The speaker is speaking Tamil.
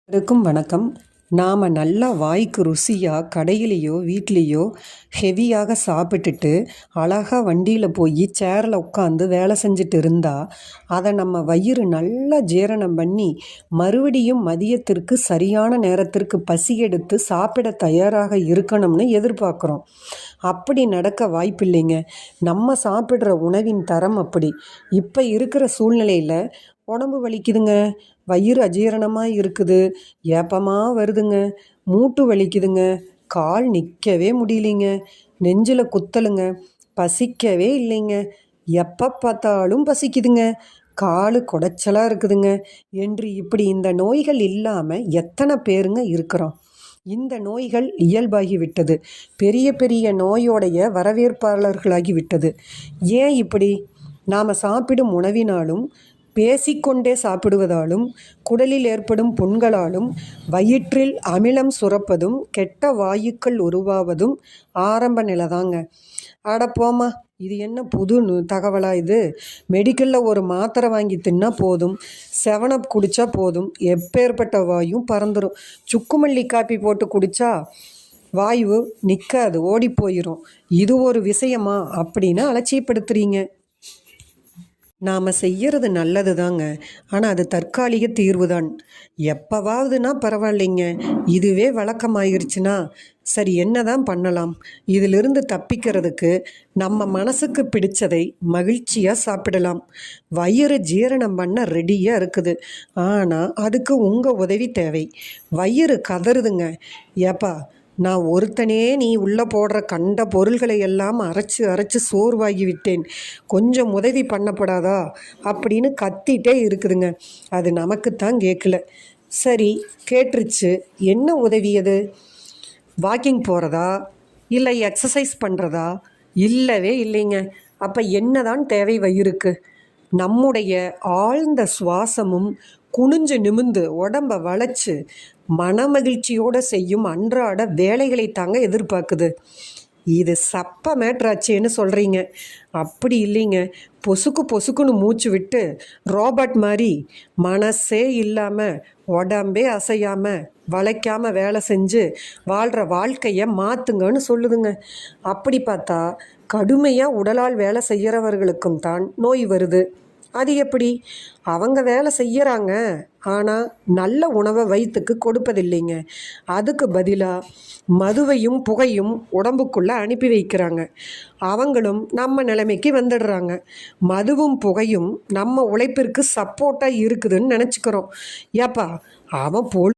அனைவருக்கும் வணக்கம். நாம் நல்லா வாய்க்கு ருசியாக கடையிலையோ வீட்லேயோ ஹெவியாக சாப்பிட்டுட்டு அழகாக வண்டியில் போய் சேரில் உட்காந்து வேலை செஞ்சுட்டு இருந்தால் அதை நம்ம வயிறு நல்லா ஜீரணம் பண்ணி மறுபடியும் மதியத்திற்கு சரியான நேரத்திற்கு பசி எடுத்து சாப்பிட தயாராக இருக்கணும்னு எதிர்பார்க்குறோம். அப்படி நடக்க வாய்ப்பில்லைங்க. நம்ம சாப்பிட்ற உணவின் தரம் அப்படி. இப்போ இருக்கிற சூழ்நிலையில் உடம்பு வலிக்குதுங்க, வயிறு அஜீரணமாக இருக்குது, ஏப்பமாக வருதுங்க, மூட்டு வலிக்குதுங்க, கால் நிற்கவே முடியலைங்க, நெஞ்சில் குத்தலுங்க, பசிக்கவே இல்லைங்க, எப்போ பார்த்தாலும் பசிக்குதுங்க, காலு குடைச்சலாக இருக்குதுங்க என்று இப்படி இந்த நோய்கள் இல்லாமல் எத்தனை பேருங்க இருக்கிறோம். இந்த நோய்கள் இயல்பாகிவிட்டது. பெரிய பெரிய நோயோடைய வரவேற்பாளர்களாகிவிட்டது. ஏன் இப்படி? நாம் சாப்பிடும் உணவினாலும் பேசிக்கொண்டே சாப்பிடுவதாலும் குடலில் ஏற்படும் புண்களாலும் வயிற்றில் அமிலம் சுரப்பதும் கெட்ட வாயுக்கள் உருவாவதும் ஆரம்ப நிலை தாங்க. போமா, இது என்ன புது தகவலா இது? மெடிக்கலில் ஒரு மாத்திரை வாங்கி தின்னா போதும், 7up குடித்தா போதும், எப்பேற்பட்ட வாயும் பறந்துடும். சுக்குமல்லி காப்பி போட்டு குடித்தா வாயு நிற்காது, ஓடி போயிடும். இது ஒரு விஷயமா அப்படின்னு அலட்சியப்படுத்துறீங்க. நாம் செய்கிறது நல்லது தாங்க, ஆனால் அது தற்காலிக தீர்வு தான். எப்போவாவதுனா பரவாயில்லைங்க, இதுவே வழக்கமாயிருச்சுன்னா சரி, என்ன தான் பண்ணலாம்? இதிலிருந்து தப்பிக்கிறதுக்கு நம்ம மனசுக்கு பிடிச்சதை மகிழ்ச்சியாக சாப்பிடலாம். வயிறு ஜீரணம் பண்ண ரெடியாக இருக்குது, ஆனால் அதுக்கு உங்கள் உதவி தேவை. வயிறு கதறுதுங்க, ஏப்பா நான் ஒருத்தனே நீ உள்ளே போடுற கண்ட பொருள்களை எல்லாம் அரைச்சி சோர்வாகி விட்டேன், கொஞ்சம் உதவி பண்ணப்படாதா அப்படின்னு கத்திட்டே இருக்குதுங்க. அது நமக்குத்தான் கேட்கல. சரி, கேட்டுருச்சு, என்ன உதவி அது? வாக்கிங் போகிறதா இல்லை எக்ஸசைஸ் பண்ணுறதா? இல்லவே இல்லைங்க. அப்போ என்ன தான் தேவை வயிறுக்கு? நம்முடைய ஆழ்ந்த சுவாசமும் குனிஞ்சு நிமிந்து உடம்பை வளைச்சு மனமகிழ்ச்சியோடு செய்யும் அன்றாட வேலைகளை தாங்க எதிர்பார்க்குது. இது சப்ப மேட்ராச்சேன்னு சொல்கிறீங்க. அப்படி இல்லைங்க. பொசுக்குன்னு மூச்சு விட்டு ரோபோட் மாதிரி மனசே இல்லாமல் உடம்பே அசையாமல் வளைக்காமல் வேலை செஞ்சு வாழ்கிற வாழ்க்கையை மாற்றுங்கன்னு சொல்லுதுங்க. அப்படி பார்த்தா கடுமையாக உடலால் வேலை செய்கிறவர்களுக்கும் தான் நோய் வருது. அது எப்படி? அவங்க வேலை செய்கிறாங்க, ஆனால் நல்ல உணவை வயிற்றுக்கு கொடுப்பதில்லைங்க. அதுக்கு பதிலாக மதுவையும் புகையும் உடம்புக்குள்ளே அனுப்பி வைக்கிறாங்க. அவங்களும் நம்ம நிலைமைக்கு வந்துடுறாங்க. மதுவும் புகையும் நம்ம உழைப்பிற்கு சப்போர்ட்டாக இருக்குதுன்னு நினச்சிக்கிறோம். ஏப்பா அவன்